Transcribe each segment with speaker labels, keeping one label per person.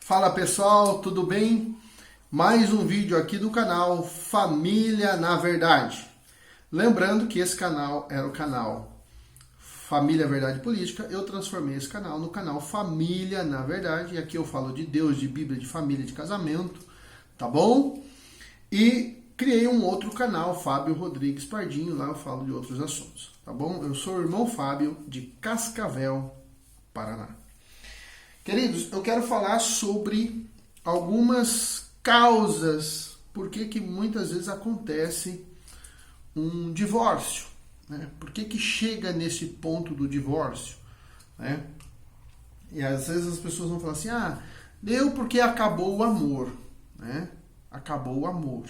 Speaker 1: Fala pessoal, tudo bem? Mais um vídeo aqui do canal Família na Verdade. Lembrando que esse canal era o canal Família Verdade Política, eu transformei esse canal no canal Família na Verdade. E aqui eu falo de Deus, de Bíblia, de família, de casamento, tá bom? E criei um outro canal, Fábio Rodrigues Pardinho, lá eu falo de outros assuntos, tá bom? Eu sou o irmão Fábio de Cascavel, Paraná. Queridos, eu quero falar sobre algumas causas por que muitas vezes acontece um divórcio, né? Por que chega nesse ponto do divórcio, né? E às vezes as pessoas vão falar assim, deu porque acabou o amor, né? Acabou o amor.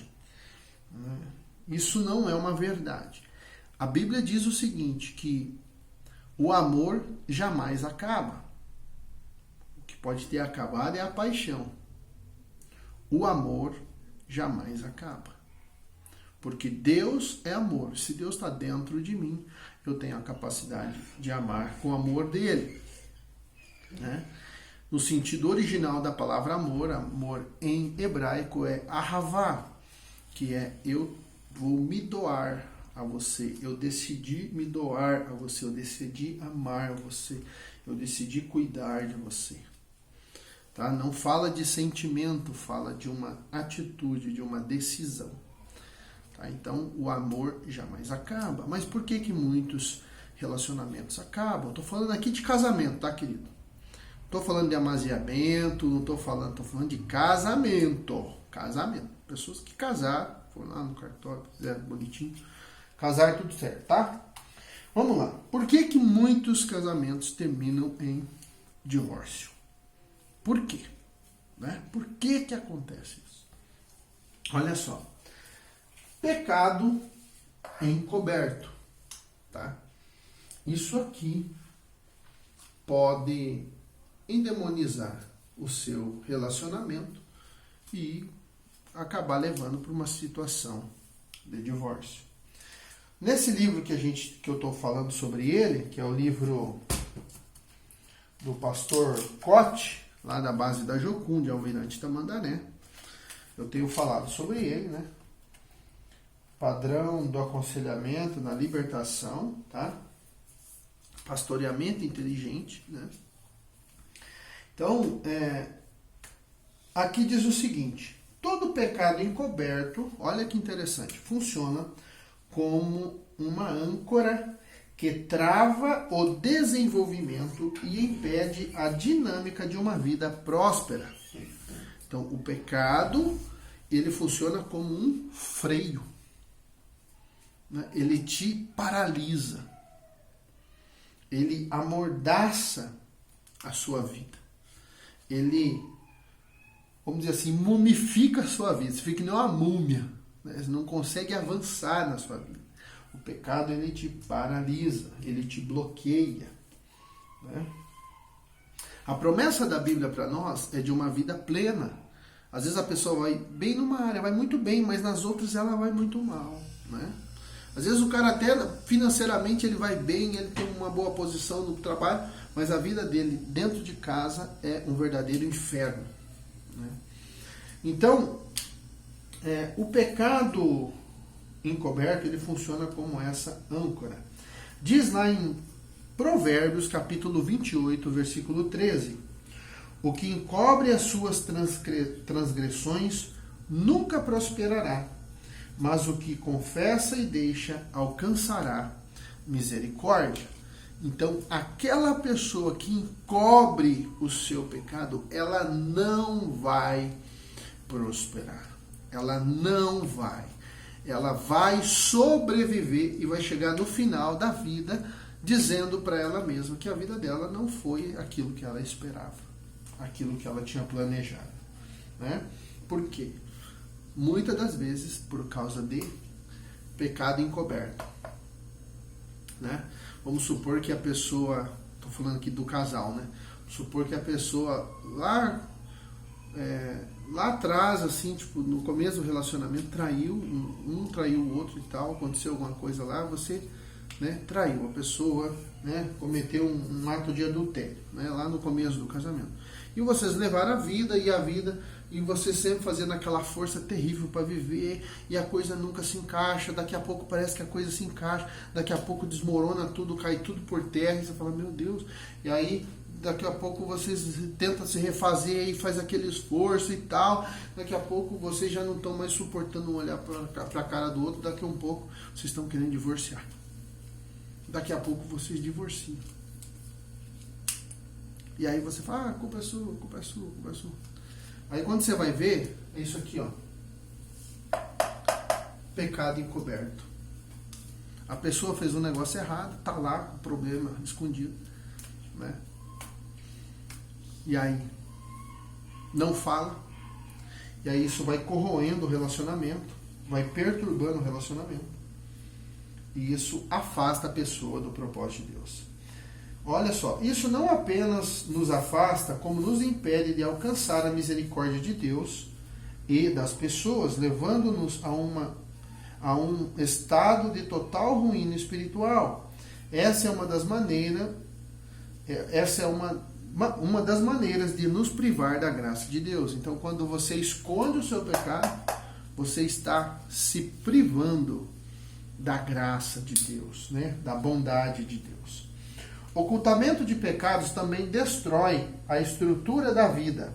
Speaker 1: Isso não é uma verdade. A Bíblia diz o seguinte, que o amor jamais acaba. Pode ter acabado é a paixão. O amor jamais acaba. Porque Deus é amor. Se Deus está dentro de mim, eu tenho a capacidade de amar com o amor dele. Né? No sentido original da palavra amor, amor em hebraico é ahavá, que é eu vou me doar a você, eu decidi me doar a você, eu decidi amar você, eu decidi cuidar de você. Tá? Não fala de sentimento, fala de uma atitude, de uma decisão. Tá? Então, o amor jamais acaba. Mas por que muitos relacionamentos acabam? Estou falando aqui de casamento, tá, querido? Estou falando de amaziamento, não estou falando de casamento. Casamento. Pessoas que casaram, foram lá no cartório, fizeram bonitinho, casaram tudo certo, tá? Vamos lá. Por que muitos casamentos terminam em divórcio? Por quê? Né? Por que acontece isso? Olha só. Pecado encoberto. Tá? Isso aqui pode endemonizar o seu relacionamento e acabar levando para uma situação de divórcio. Nesse livro que eu estou falando sobre ele, que é o livro do pastor Cote, lá da base da Jocum, de Almirante Tamandaré. Eu tenho falado sobre ele, né? Padrão do aconselhamento na libertação, tá? Pastoreamento inteligente, né? Então, aqui diz o seguinte, todo pecado encoberto, olha que interessante, funciona como uma âncora que trava o desenvolvimento e impede a dinâmica de uma vida próspera. Então, o pecado, ele funciona como um freio. Né? Ele te paralisa. Ele amordaça a sua vida. Ele, vamos dizer assim, mumifica a sua vida. Você fica que nem uma múmia. Né? Você não consegue avançar na sua vida. O pecado, ele te paralisa, ele te bloqueia. Né? A promessa da Bíblia para nós é de uma vida plena. Às vezes a pessoa vai bem numa área, vai muito bem, mas nas outras ela vai muito mal. Né? Às vezes o cara até financeiramente ele vai bem, ele tem uma boa posição no trabalho, mas a vida dele dentro de casa é um verdadeiro inferno. Né? Então, o pecado encoberto, ele funciona como essa âncora. Diz lá em Provérbios, capítulo 28, versículo 13, o que encobre as suas transgressões nunca prosperará, mas o que confessa e deixa alcançará misericórdia. Então, aquela pessoa que encobre o seu pecado, ela não vai prosperar. Ela não vai. Ela vai sobreviver e vai chegar no final da vida dizendo para ela mesma que a vida dela não foi aquilo que ela esperava, aquilo que ela tinha planejado. Né? Por quê? Muitas das vezes por causa de pecado encoberto. Né? Vamos supor que a pessoa, estou falando aqui do casal, né? Vamos supor que a pessoa lá atrás, assim, tipo, no começo do relacionamento, traiu, um traiu o outro e tal, aconteceu alguma coisa lá, você, né, traiu a pessoa, né, cometeu um ato de adultério, né, lá no começo do casamento. E vocês levaram a vida, e você sempre fazendo aquela força terrível para viver, e a coisa nunca se encaixa, daqui a pouco parece que a coisa se encaixa, daqui a pouco desmorona tudo, cai tudo por terra, e você fala, meu Deus, e aí daqui a pouco vocês tentam se refazer e faz aquele esforço e tal, daqui a pouco vocês já não estão mais suportando um olhar para a cara do outro, daqui a um pouco vocês estão querendo divorciar. Daqui a pouco vocês divorciam. E aí você fala, a culpa é sua, a culpa é sua, a culpa é sua. Aí quando você vai ver, é isso aqui, ó. Pecado encoberto. A pessoa fez um negócio errado, tá lá o problema escondido, né? E aí não fala. E aí isso vai corroendo o relacionamento, vai perturbando o relacionamento. E isso afasta a pessoa do propósito de Deus. Olha só, isso não apenas nos afasta, como nos impede de alcançar a misericórdia de Deus e das pessoas, levando-nos a um estado de total ruína espiritual. Essa é uma das maneiras, uma das maneiras de nos privar da graça de Deus. Então, quando você esconde o seu pecado, você está se privando da graça de Deus, né? Da bondade de Deus. O ocultamento de pecados também destrói a estrutura da vida,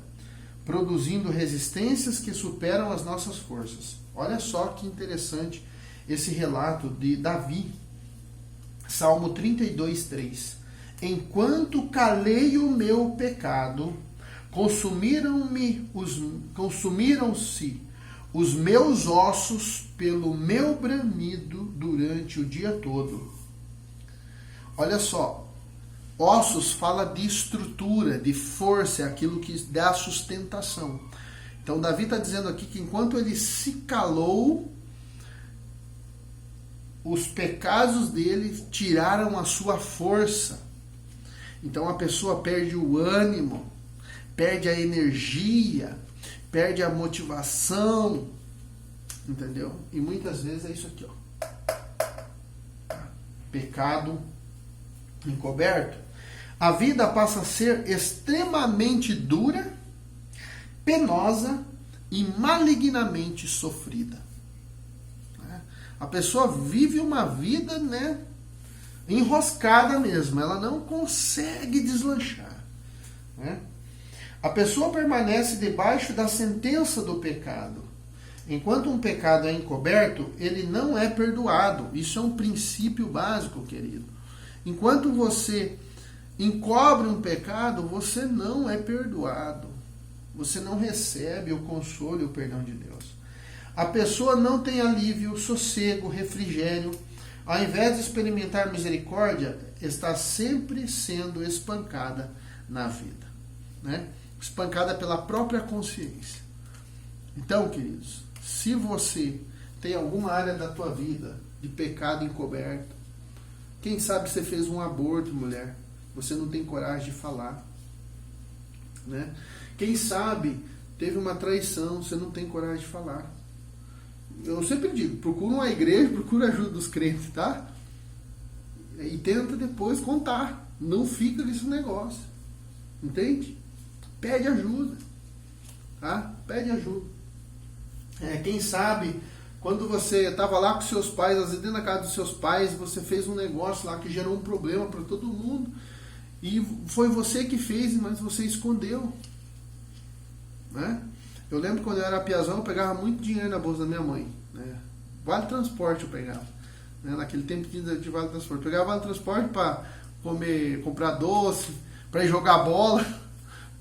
Speaker 1: produzindo resistências que superam as nossas forças. Olha só que interessante esse relato de Davi, Salmo 32:3. Enquanto calei o meu pecado, consumiram-se os meus ossos pelo meu bramido durante o dia todo. Olha só, ossos fala de estrutura, de força, é aquilo que dá sustentação. Então Davi está dizendo aqui que enquanto ele se calou, os pecados dele tiraram a sua força. Então a pessoa perde o ânimo, perde a energia, perde a motivação, entendeu? E muitas vezes é isso aqui, ó. Pecado encoberto. A vida passa a ser extremamente dura, penosa e malignamente sofrida. A pessoa vive uma vida, né, enroscada mesmo, ela não consegue deslanchar, né? A pessoa permanece debaixo da sentença do pecado. Enquanto um pecado é encoberto, ele não é perdoado. Isso é um princípio básico, querido. Enquanto você encobre um pecado, você não é perdoado. Você não recebe o consolo e o perdão de Deus. A pessoa não tem alívio, sossego, refrigério. Ao invés de experimentar misericórdia, está sempre sendo espancada na vida, né? Espancada pela própria consciência. Então, queridos, se você tem alguma área da tua vida de pecado encoberto, quem sabe você fez um aborto, mulher, você não tem coragem de falar, né? Quem sabe teve uma traição, você não tem coragem de falar. Eu sempre digo, procura uma igreja, procura ajuda dos crentes, tá? E tenta depois contar. Não fica nesse negócio. Entende? Pede ajuda. Tá? Pede ajuda. Quem sabe, quando você estava lá com seus pais, às vezes dentro da casa dos seus pais, você fez um negócio lá que gerou um problema para todo mundo. E foi você que fez, mas você escondeu. Né? Eu lembro quando eu era piazão, eu pegava muito dinheiro na bolsa da minha mãe. Né? Vale transporte eu pegava. Né? Naquele tempo de vale transporte. Eu pegava vale transporte para comprar doce, para ir jogar bola.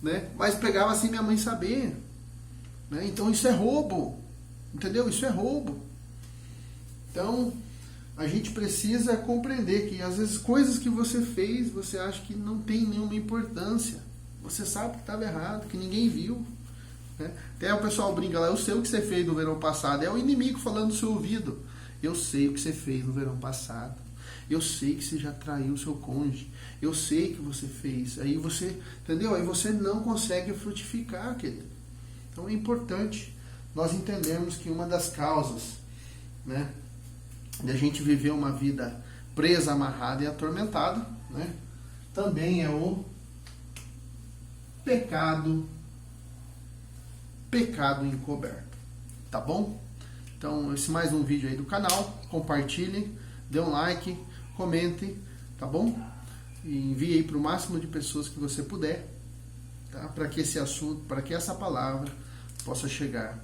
Speaker 1: Né? Mas pegava sem minha mãe saber. Né? Então isso é roubo. Entendeu? Isso é roubo. Então a gente precisa compreender que às vezes coisas que você fez, você acha que não tem nenhuma importância. Você sabe que estava errado, que ninguém viu. Até o pessoal brinca lá, eu sei o que você fez no verão passado. É o inimigo falando no seu ouvido. Eu sei o que você fez no verão passado. Eu sei que você já traiu o seu cônjuge. Eu sei que você fez. Aí você, entendeu? Aí você não consegue frutificar, querido. Então é importante nós entendermos que uma das causas, né, de a gente viver uma vida presa, amarrada e atormentada, né, também é o pecado encoberto. Tá bom? Então, esse é mais um vídeo aí do canal. Compartilhe, dê um like, comente, tá bom? E envie aí para o máximo de pessoas que você puder, tá? Para que esse assunto, para que essa palavra possa chegar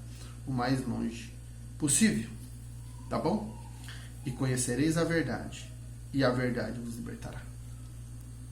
Speaker 1: o mais longe possível, tá bom? E conhecereis a verdade, e a verdade vos libertará.